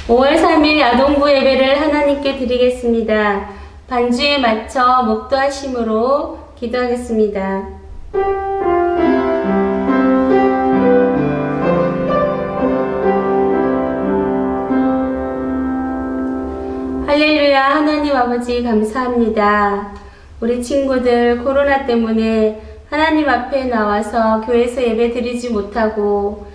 5월 3일 아동부 예배를 하나님께 드리겠습니다. 반주에 맞춰 목도하심으로 기도하겠습니다. 할렐루야. 하나님 아버지 감사합니다. 우리 친구들 코로나 때문에 하나님 앞에 나와서 교회에서 예배 드리지 못하고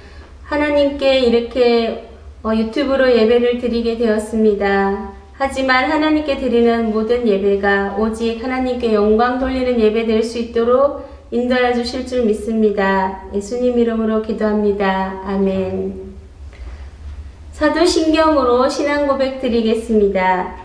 하나님께 이렇게 유튜브로 예배를 드리게 되었습니다. 하지만 하나님께 드리는 모든 예배가 오직 하나님께 영광 돌리는 예배 될 수 있도록 인도해 주실 줄 믿습니다. 예수님 이름으로 기도합니다. 아멘. 사도신경으로 신앙 고백 드리겠습니다.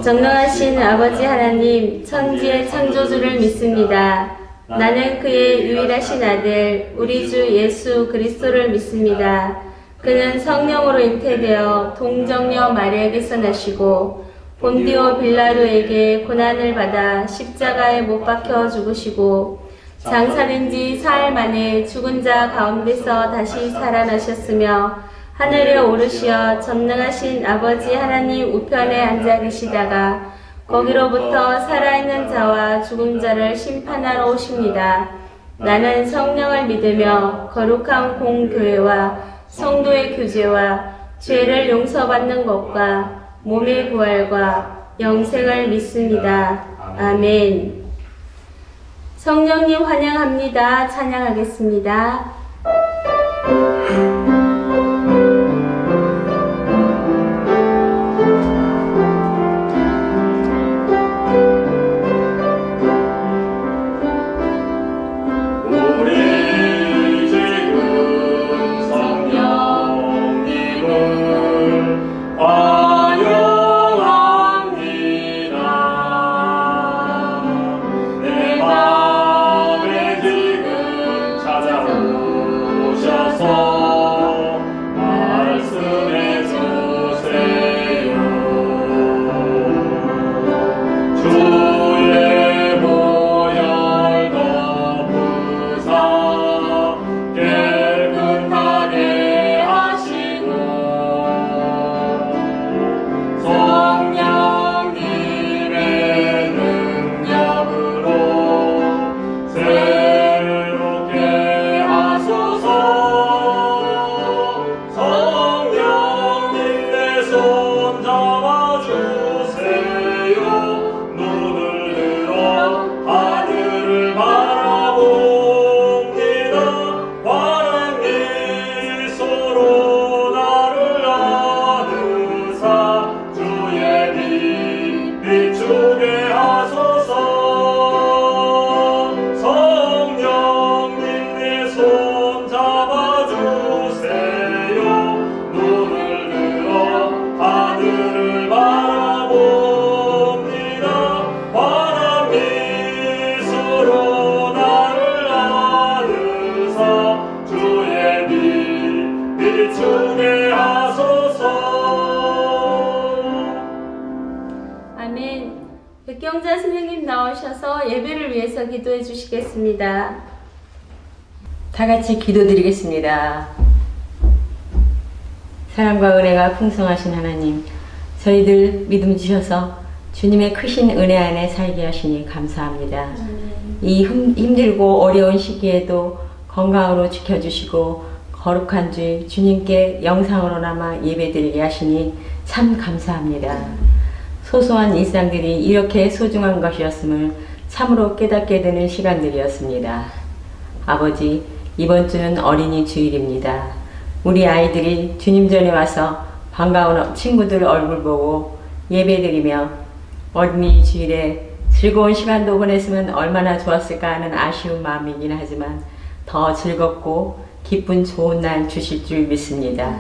전능하신 아버지 하나님, 천지의 창조주를 믿습니다. 나는 그의 유일하신 아들, 우리 주 예수 그리스도를 믿습니다. 그는 성령으로 잉태되어 동정녀 마리아에게서 나시고 본디오 빌라도에게 고난을 받아 십자가에 못 박혀 죽으시고 장사된 지 사흘 만에 죽은 자 가운데서 다시 살아나셨으며 하늘에 오르시어 전능하신 아버지 하나님 우편에 앉아 계시다가 거기로부터 살아있는 자와 죽은 자를 심판하러 오십니다. 나는 성령을 믿으며 거룩한 공교회와 성도의 교제와 죄를 용서받는 것과 몸의 부활과 영생을 믿습니다. 아멘. 성령님 환영합니다. 찬양하겠습니다. 백경자 선생님 나오셔서 예배를 위해서 기도해 주시겠습니다. 다 같이 기도드리겠습니다. 사랑과 은혜가 풍성하신 하나님, 저희들 믿음 주셔서 주님의 크신 은혜 안에 살게 하시니 감사합니다. 이 힘들고 어려운 시기에도 건강으로 지켜주시고 거룩한 주 주님께 영상으로나마 예배드리게 하시니 참 감사합니다. 소소한 일상들이 이렇게 소중한 것이었음을 참으로 깨닫게 되는 시간들이었습니다. 아버지, 이번 주는 어린이 주일입니다. 우리 아이들이 주님 전에 와서 반가운 친구들 얼굴 보고 예배드리며 어린이 주일에 즐거운 시간도 보냈으면 얼마나 좋았을까 하는 아쉬운 마음이긴 하지만 더 즐겁고 기쁜 좋은 날 주실 줄 믿습니다.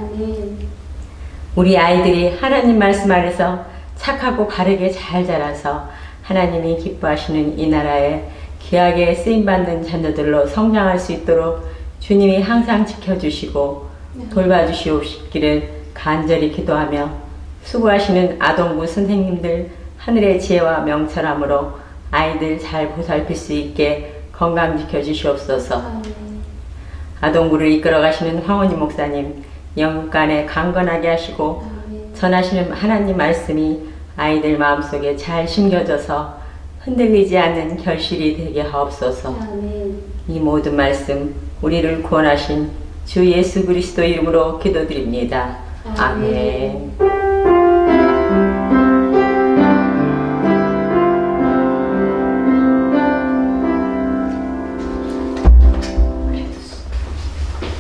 우리 아이들이 하나님 말씀 아래서 착하고 바르게 잘 자라서 하나님이 기뻐하시는 이 나라에 귀하게 쓰임받는 자녀들로 성장할 수 있도록 주님이 항상 지켜주시고 돌봐주시옵기를 간절히 기도하며 수고하시는 아동부 선생님들 하늘의 지혜와 명철함으로 아이들 잘 보살필 수 있게 건강 지켜주시옵소서. 아동부를 이끌어 가시는 황원희 목사님, 영육간에 강건하게 하시고 전하시는 하나님 말씀이 아이들 마음속에 잘 심겨져서 흔들리지 않는 결실이 되게 하옵소서. 이 모든 말씀 우리를 구원하신 주 예수 그리스도 이름으로 기도드립니다. 아멘.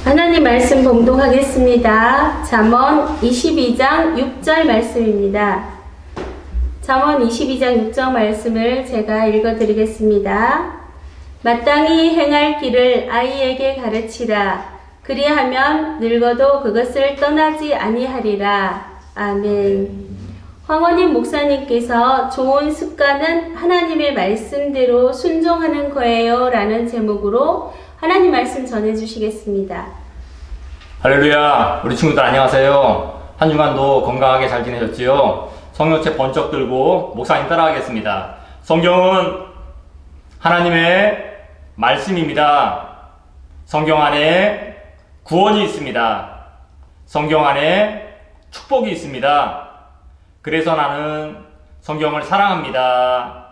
하나님 말씀 봉독하겠습니다. 잠언 22장 6절 말씀입니다. 잠언 22장 6절 말씀을 제가 읽어드리겠습니다. 마땅히 행할 길을 아이에게 가르치라. 그리하면 늙어도 그것을 떠나지 아니하리라. 아멘. 황원임 목사님께서 좋은 습관은 하나님의 말씀대로 순종하는 거예요 라는 제목으로 하나님 말씀 전해주시겠습니다. 할렐루야. 우리 친구들 안녕하세요. 한 주간도 건강하게 잘 지내셨지요? 성경책 번쩍 들고 목사님 따라하겠습니다. 성경은 하나님의 말씀입니다. 성경 안에 구원이 있습니다. 성경 안에 축복이 있습니다. 그래서 나는 성경을 사랑합니다.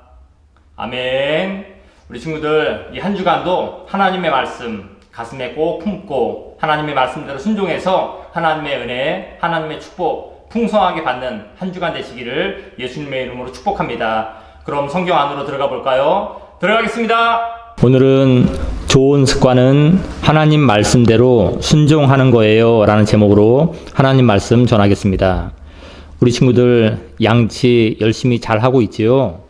아멘. 우리 친구들 이 한 주간도 하나님의 말씀 가슴에 꼭 품고 하나님의 말씀대로 순종해서 하나님의 은혜, 하나님의 축복 풍성하게 받는 한 주간 되시기를 예수님의 이름으로 축복합니다. 그럼 성경 안으로 들어가 볼까요? 들어가겠습니다. 오늘은 좋은 습관은 하나님 말씀대로 순종하는 거예요 라는 제목으로 하나님 말씀 전하겠습니다. 우리 친구들 양치 열심히 잘 하고 있지요?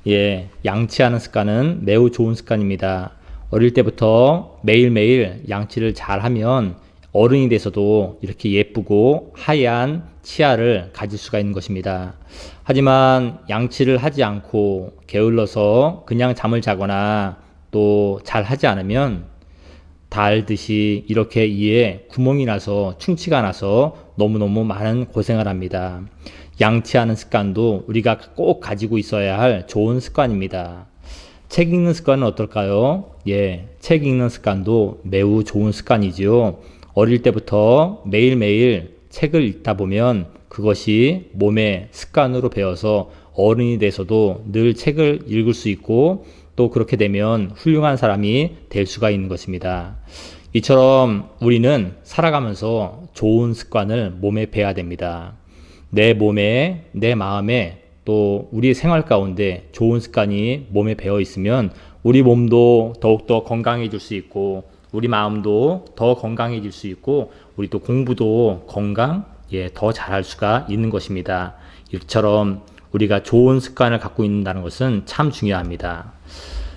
예, 양치하는 습관은 매우 좋은 습관입니다. 어릴 때부터 매일매일 양치를 잘 하면 어른이 돼서도 이렇게 예쁘고 하얀 치아를 가질 수가 있는 것입니다. 하지만 양치를 하지 않고 게을러서 그냥 잠을 자거나 또 잘 하지 않으면 다 알듯이 이렇게 이에 구멍이 나서 충치가 나서 너무너무 많은 고생을 합니다. 양치하는 습관도 우리가 꼭 가지고 있어야 할 좋은 습관입니다. 책 읽는 습관은 어떨까요? 예, 책 읽는 습관도 매우 좋은 습관이지요. 어릴 때부터 매일매일 책을 읽다 보면 그것이 몸의 습관으로 배어서 어른이 돼서도 늘 책을 읽을 수 있고 또 그렇게 되면 훌륭한 사람이 될 수가 있는 것입니다. 이처럼 우리는 살아가면서 좋은 습관을 몸에 배워야 됩니다. 내 몸에, 내 마음에 또 우리의 생활 가운데 좋은 습관이 몸에 배어 있으면 우리 몸도 더욱더 건강해질 수 있고 우리 마음도 더 건강해질 수 있고 우리 또 공부도 더 잘할 수가 있는 것입니다. 이처럼 우리가 좋은 습관을 갖고 있다는 것은 참 중요합니다.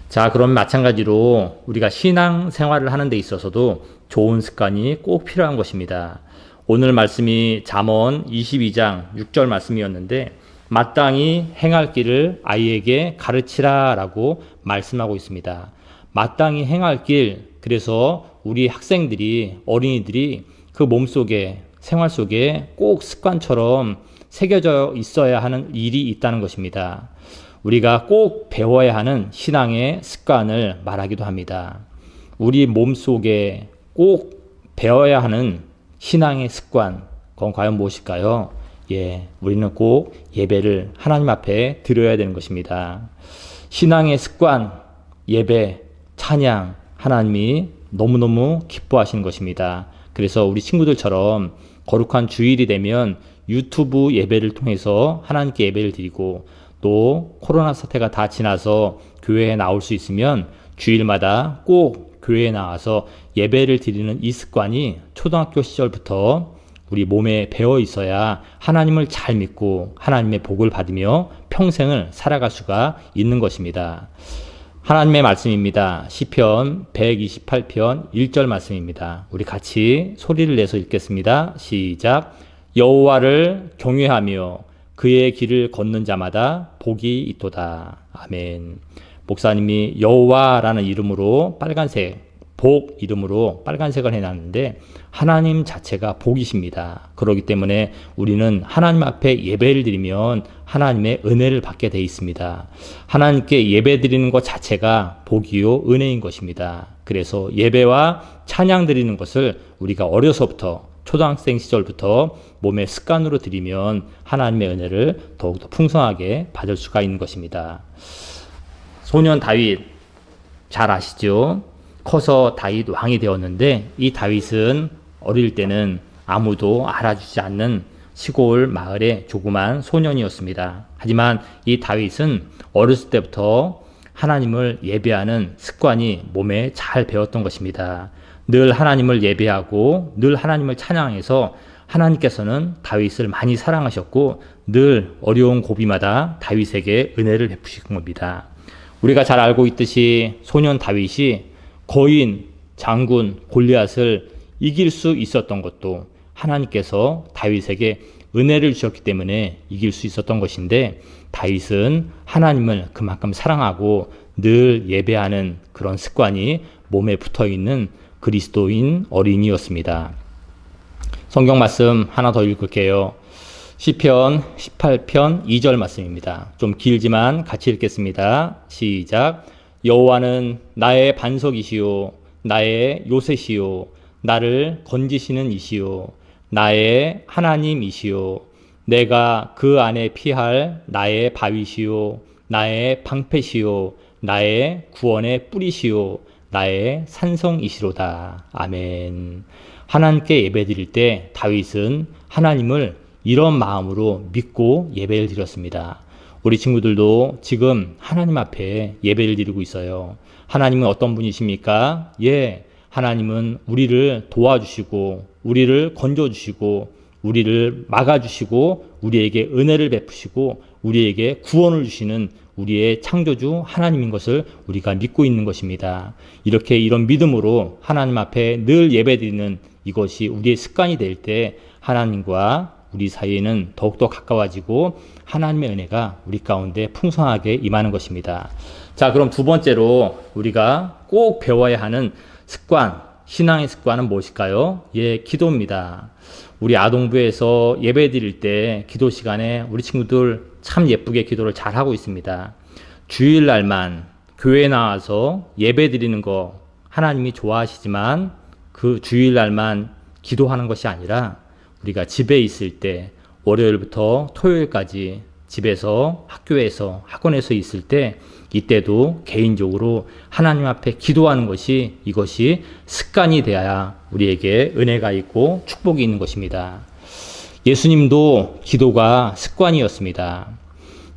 자, 그럼 마찬가지로 우리가 신앙 생활을 하는 데 있어서도 좋은 습관이 꼭 필요한 것입니다. 오늘 말씀이 잠언 22장 6절 말씀이었는데 마땅히 행할 길을 아이에게 가르치라 라고 말씀하고 있습니다. 마땅히 행할 길, 그래서 우리 학생들이, 어린이들이 그 몸속에, 생활 속에 꼭 습관처럼 새겨져 있어야 하는 일이 있다는 것입니다. 우리가 꼭 배워야 하는 신앙의 습관을 말하기도 합니다. 우리 몸속에 꼭 배워야 하는 신앙의 습관, 그건 과연 무엇일까요? 예, 우리는 꼭 예배를 하나님 앞에 드려야 되는 것입니다. 신앙의 습관, 예배, 찬양, 하나님이 너무너무 기뻐하시는 것입니다. 그래서 우리 친구들처럼 거룩한 주일이 되면 유튜브 예배를 통해서 하나님께 예배를 드리고 또 코로나 사태가 다 지나서 교회에 나올 수 있으면 주일마다 꼭 교회에 나와서 예배를 드리는 이 습관이 초등학교 시절부터 우리 몸에 배어 있어야 하나님을 잘 믿고 하나님의 복을 받으며 평생을 살아갈 수가 있는 것입니다. 하나님의 말씀입니다. 시편 128편 1절 말씀입니다. 우리 같이 소리를 내서 읽겠습니다. 시작. 여호와를 경외하며 그의 길을 걷는 자마다 복이 있도다. 아멘. 목사님이 여호와라는 이름으로 빨간색, 복 이름으로 빨간색을 해놨는데 하나님 자체가 복이십니다. 그렇기 때문에 우리는 하나님 앞에 예배를 드리면 하나님의 은혜를 받게 돼 있습니다. 하나님께 예배 드리는 것 자체가 복이요 은혜인 것입니다. 그래서 예배와 찬양 드리는 것을 우리가 어려서부터 초등학생 시절부터 몸의 습관으로 드리면 하나님의 은혜를 더욱더 풍성하게 받을 수가 있는 것입니다. 소년 다윗 잘 아시죠? 커서 다윗 왕이 되었는데 이 다윗은 어릴 때는 아무도 알아주지 않는 시골 마을의 조그만 소년이었습니다. 하지만 이 다윗은 어렸을 때부터 하나님을 예배하는 습관이 몸에 잘 배웠던 것입니다. 늘 하나님을 예배하고 늘 하나님을 찬양해서 하나님께서는 다윗을 많이 사랑하셨고 늘 어려운 고비마다 다윗에게 은혜를 베푸신 겁니다. 우리가 잘 알고 있듯이 소년 다윗이 거인, 장군, 골리앗을 이길 수 있었던 것도 하나님께서 다윗에게 은혜를 주셨기 때문에 이길 수 있었던 것인데 다윗은 하나님을 그만큼 사랑하고 늘 예배하는 그런 습관이 몸에 붙어있는 그리스도인 어린이였습니다. 성경 말씀 하나 더 읽을게요. 시편 18편 2절 말씀입니다. 좀 길지만 같이 읽겠습니다. 시작. 여호와는 나의 반석이시요 나의 요새시요 나를 건지시는 이시요 나의 하나님이시요 내가 그 안에 피할 나의 바위시요 나의 방패시요 나의 구원의 뿌리시요 나의 산성이시로다. 아멘. 하나님께 예배드릴 때 다윗은 하나님을 이런 마음으로 믿고 예배를 드렸습니다. 우리 친구들도 지금 하나님 앞에 예배를 드리고 있어요. 하나님은 어떤 분이십니까? 하나님은 우리를 도와주시고 우리를 건져주시고 우리를 막아주시고 우리에게 은혜를 베푸시고 우리에게 구원을 주시는 우리의 창조주 하나님인 것을 우리가 믿고 있는 것입니다. 이렇게 이런 믿음으로 하나님 앞에 늘 예배드리는 이것이 우리의 습관이 될 때 하나님과 우리 사이에는 더욱더 가까워지고 하나님의 은혜가 우리 가운데 풍성하게 임하는 것입니다. 자, 그럼 두 번째로 우리가 꼭 배워야 하는 습관, 신앙의 습관은 무엇일까요? 기도입니다. 우리 아동부에서 예배 드릴 때 기도 시간에 우리 친구들 참 예쁘게 기도를 잘 하고 있습니다. 주일날만 교회 나와서 예배 드리는 거 하나님이 좋아하시지만 그 주일날만 기도하는 것이 아니라 우리가 집에 있을 때 월요일부터 토요일까지 집에서 학교에서 학원에서 있을 때 이때도 개인적으로 하나님 앞에 기도하는 것이 이것이 습관이 되어야 우리에게 은혜가 있고 축복이 있는 것입니다. 예수님도 기도가 습관이었습니다.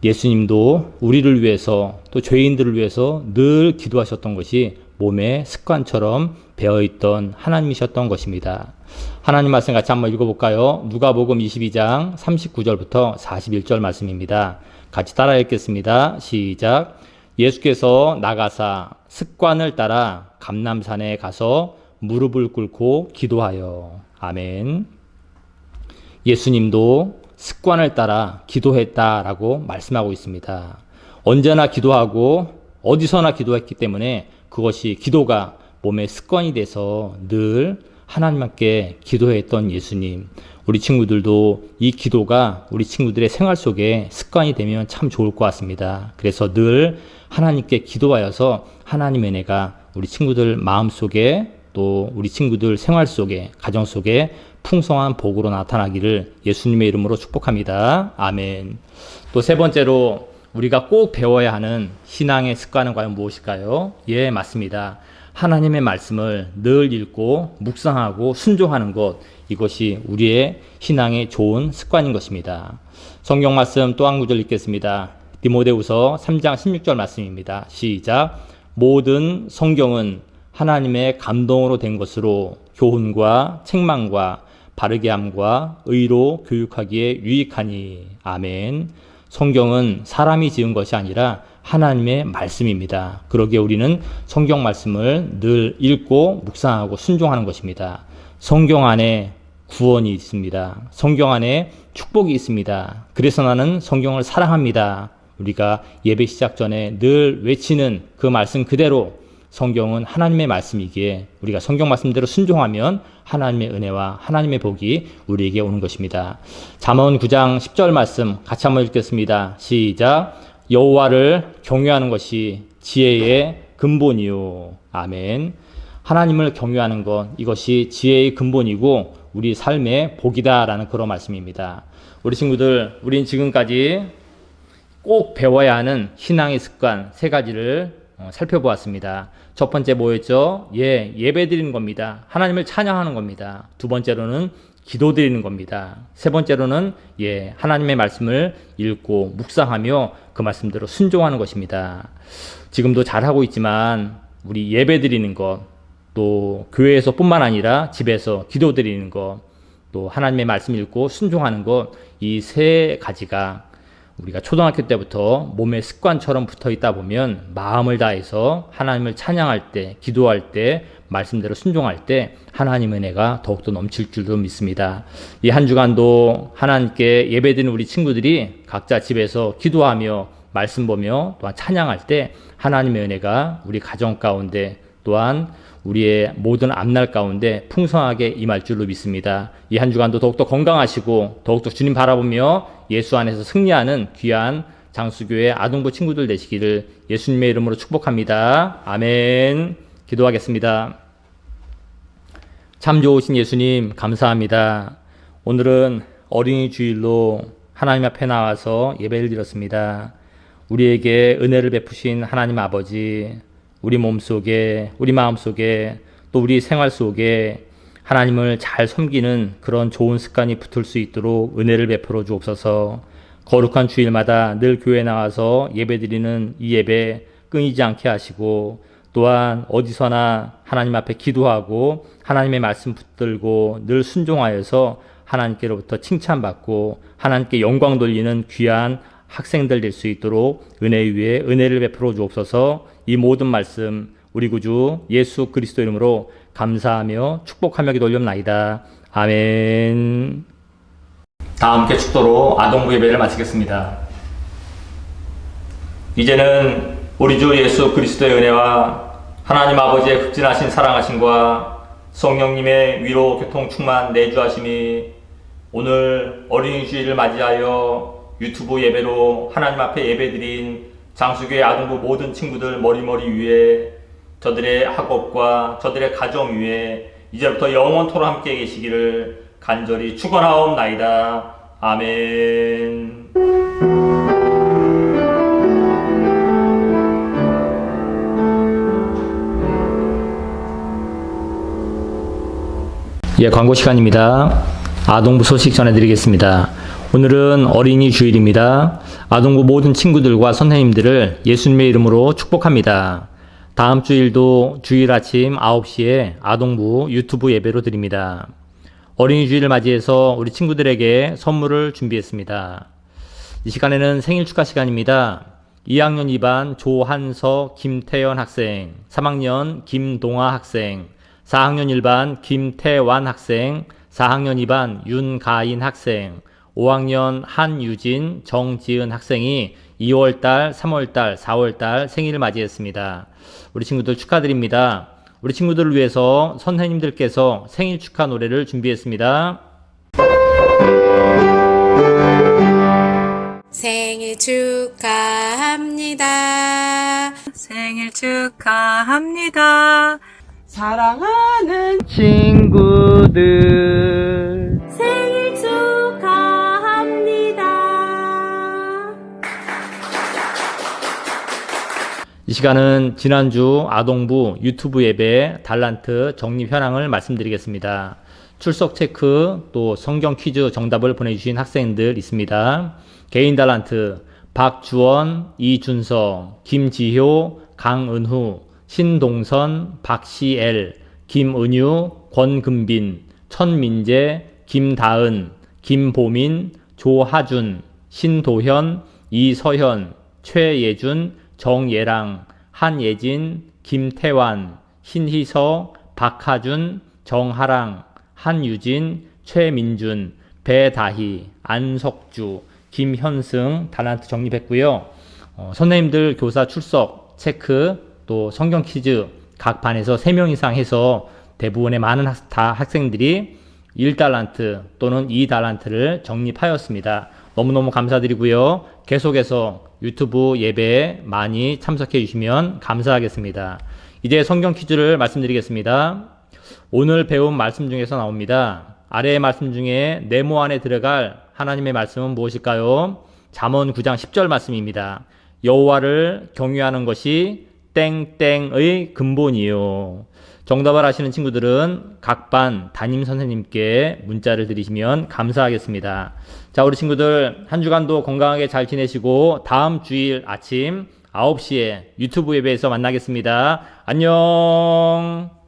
예수님도 우리를 위해서 또 죄인들을 위해서 늘 기도하셨던 것이 몸의 습관처럼 배어있던 하나님이셨던 것입니다. 하나님 말씀 같이 한번 읽어볼까요? 누가복음 22장 39절부터 41절 말씀입니다. 같이 따라 읽겠습니다. 시작. 예수께서 나가사 습관을 따라 감람산에 가서 무릎을 꿇고 기도하여. 아멘. 예수님도 습관을 따라 기도했다라고 말씀하고 있습니다. 언제나 기도하고 어디서나 기도했기 때문에 그것이 기도가 몸의 습관이 돼서 늘 하나님께 기도했던 예수님. 우리 친구들도 이 기도가 우리 친구들의 생활 속에 습관이 되면 참 좋을 것 같습니다. 그래서 늘 하나님께 기도하여서 하나님의 은혜가 우리 친구들 마음 속에 또 우리 친구들 생활 속에 가정 속에 풍성한 복으로 나타나기를 예수님의 이름으로 축복합니다. 아멘. 또 세 번째로 우리가 꼭 배워야 하는 신앙의 습관은 과연 무엇일까요? 맞습니다. 하나님의 말씀을 늘 읽고 묵상하고 순종하는 것, 이것이 우리의 신앙의 좋은 습관인 것입니다. 성경 말씀 또 한 구절 읽겠습니다. 디모데후서 3장 16절 말씀입니다. 시작. 모든 성경은 하나님의 감동으로 된 것으로 교훈과 책망과 바르게 함과 의로 교육하기에 유익하니. 아멘. 성경은 사람이 지은 것이 아니라 하나님의 말씀입니다. 그러기에 우리는 성경 말씀을 늘 읽고 묵상하고 순종하는 것입니다. 성경 안에 구원이 있습니다. 성경 안에 축복이 있습니다. 그래서 나는 성경을 사랑합니다. 우리가 예배 시작 전에 늘 외치는 그 말씀 그대로 성경은 하나님의 말씀이기에 우리가 성경 말씀대로 순종하면 하나님의 은혜와 하나님의 복이 우리에게 오는 것입니다. 잠언 9장 10절 말씀 같이 한번 읽겠습니다. 시작. 여호와를 경외하는 것이 지혜의 근본이요. 아멘. 하나님을 경외하는 것, 이것이 지혜의 근본이고 우리 삶의 복이다라는 그런 말씀입니다. 우리 친구들, 우린 지금까지 꼭 배워야 하는 신앙의 습관 3가지를 살펴보았습니다. 첫 번째 뭐였죠? 예배 드리는 겁니다. 하나님을 찬양하는 겁니다. 두 번째로는 기도 드리는 겁니다. 세 번째로는 하나님의 말씀을 읽고 묵상하며 그 말씀대로 순종하는 것입니다. 지금도 잘하고 있지만 우리 예배 드리는 것, 또 교회에서 뿐만 아니라 집에서 기도 드리는 것, 또 하나님의 말씀 읽고 순종하는 것, 이 3가지가 우리가 초등학교 때부터 몸의 습관처럼 붙어 있다 보면 마음을 다해서 하나님을 찬양할 때, 기도할 때, 말씀대로 순종할 때 하나님의 은혜가 더욱더 넘칠 줄로 믿습니다. 이 한 주간도 하나님께 예배드리는 우리 친구들이 각자 집에서 기도하며 말씀 보며 또한 찬양할 때 하나님의 은혜가 우리 가정 가운데 또한 우리의 모든 앞날 가운데 풍성하게 임할 줄로 믿습니다. 이 한 주간도 더욱더 건강하시고 더욱더 주님 바라보며 예수 안에서 승리하는 귀한 장수교회 아동부 친구들 되시기를 예수님의 이름으로 축복합니다. 아멘. 기도하겠습니다. 참 좋으신 예수님 감사합니다. 오늘은 어린이 주일로 하나님 앞에 나와서 예배를 드렸습니다. 우리에게 은혜를 베푸신 하나님 아버지, 우리 몸속에, 우리 마음속에, 또 우리 생활 속에 하나님을 잘 섬기는 그런 좋은 습관이 붙을 수 있도록 은혜를 베풀어 주옵소서. 거룩한 주일마다 늘 교회에 나와서 예배드리는 이 예배 끊이지 않게 하시고, 또한 어디서나 하나님 앞에 기도하고 하나님의 말씀 붙들고 늘 순종하여서 하나님께로부터 칭찬받고 하나님께 영광 돌리는 귀한 학생들 될 수 있도록 은혜 위에 은혜를 베풀어 주옵소서. 이 모든 말씀 우리 구주 예수 그리스도 이름으로 감사하며 축복하며 기도 올려옵나이다. 아멘. 다 함께 축도로 아동부 예배를 마치겠습니다. 이제는 우리 주 예수 그리스도의 은혜와 하나님 아버지의 극진하신 사랑하심과 성령님의 위로 교통 충만 내주하심이 오늘 어린이 주일을 맞이하여 유튜브 예배로 하나님 앞에 예배드린 장수교회 아동부 모든 친구들 머리머리 위에, 저들의 학업과 저들의 가정 위에 이제부터 영원토록 함께 계시기를 간절히 축원하옵나이다. 아멘. 광고 시간입니다. 아동부 소식 전해드리겠습니다. 오늘은 어린이 주일입니다. 아동부 모든 친구들과 선생님들을 예수님의 이름으로 축복합니다. 다음 주일도 주일 아침 9시에 아동부 유튜브 예배로 드립니다. 어린이 주일을 맞이해서 우리 친구들에게 선물을 준비했습니다. 이 시간에는 생일 축하 시간입니다. 2학년 2반 조한서 김태연 학생, 3학년 김동아 학생, 4학년 1반 김태완 학생, 4학년 2반 윤가인 학생, 5학년 한유진, 정지은 학생이 2월달, 3월달, 4월달 생일을 맞이했습니다. 우리 친구들 축하드립니다. 우리 친구들을 위해서 선생님들께서 생일 축하 노래를 준비했습니다. 생일 축하합니다. 생일 축하합니다. 사랑하는 친구들 생일 축하합니다. 이 시간은 지난주 아동부 유튜브 예배 달란트 적립 현황을 말씀드리겠습니다. 출석 체크 또 성경 퀴즈 정답을 보내주신 학생들 있습니다. 개인 달란트 박주원, 이준서, 김지효, 강은후, 신동선, 박시엘, 김은유, 권금빈, 천민재, 김다은, 김보민, 조하준, 신도현, 이서현, 최예준, 정예랑, 한예진, 김태환, 신희서, 박하준, 정하랑, 한유진, 최민준, 배다희, 안석주, 김현승 달란트 적립했고요. 선생님들 교사 출석 체크 또 성경 퀴즈 각 반에서 3명 이상 해서 대부분의 많은 학생들이 1달란트 또는 2달란트를 적립하였습니다. 너무너무 감사드리고요. 계속해서 유튜브 예배에 많이 참석해 주시면 감사하겠습니다. 이제 성경 퀴즈를 말씀드리겠습니다. 오늘 배운 말씀 중에서 나옵니다. 아래의 말씀 중에 네모 안에 들어갈 하나님의 말씀은 무엇일까요? 잠언 9장 10절 말씀입니다. 여호와를 경외하는 것이 땡땡의 근본이요. 정답을 아시는 친구들은 각 반 담임 선생님께 문자를 드리시면 감사하겠습니다. 자, 우리 친구들 한 주간도 건강하게 잘 지내시고 다음 주일 아침 9시에 유튜브 예배에서 만나겠습니다. 안녕.